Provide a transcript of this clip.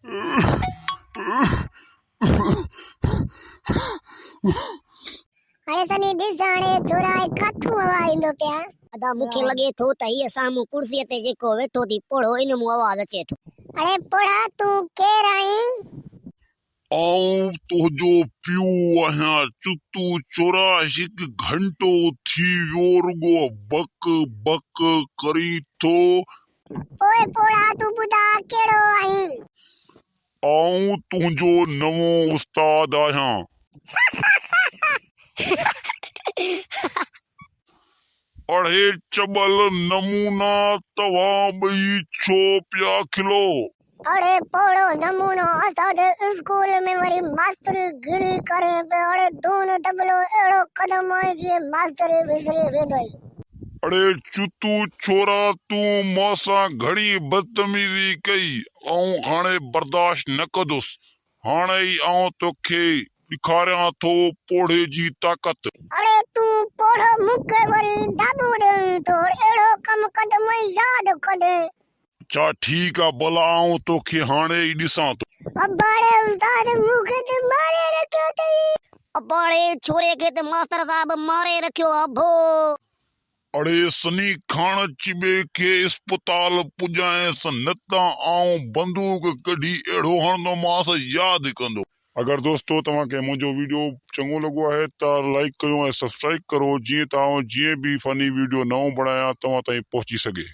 अरे सनी दिस जाने छोरा कथू हवा इंदो पिया अदा मुखे लगे थो त ही सामू कुर्सी ते जेको वेठो थी पढ़ो इन मु आवाज अचे थो। अरे पढ़ा तू केर आई आऊं तुंहिंजो पियो आहियां चुतू चोरा हिकु घंटो थी वियो रुगो बक बक करी थो। ओए पढ़ा तू बुधा केड़ो आई आऊं तुंहिंजो नवो उस्ताद आहियां। अड़े चबल नमूना तव्हां ॿई छो पिया खिलो? अरे पढ़ो नमूनो असां स्कूल में वरी मास्टर गिरी करे पे अरे दून दबलो एड़ो कदम है जे मास्टर विसरे वेदोई। अड़े चुतू छोरा तू मौसा घणी बदतमीजी कई आऊं हाणे बर्दाश्त न कंदुसि। हाणे ई आऊं तोखे ॾेखारियां थो पोढ़े जी ताक़त। अरे तू पढ़ मुके वरी दाबू दे तो एड़ो कम कद मैं याद कदे। अच्छा ठीक है भला आऊं तोखे हाणे ई ॾिसां थो। अबाड़े उस्ताद मुके ते मारे रखियो तई। अबाड़े छोरे के ते मास्टर साहब मारे रखियो अभो। अड़े सनी खान चिबे के अस्पताल पुजाएस न त आऊं बंदूक कढी एड़ो हणंदोमांस याद कंदो। अगर दोस्तों तव्हांखे मुंहिंजो वीडियो चङो लॻो आहे त लाइक कयो ऐं सब्सक्राइब करो जीअं त आऊं जीअं बि फनी वीडियो नओं बणायां तव्हां ताईं पहुची सघे।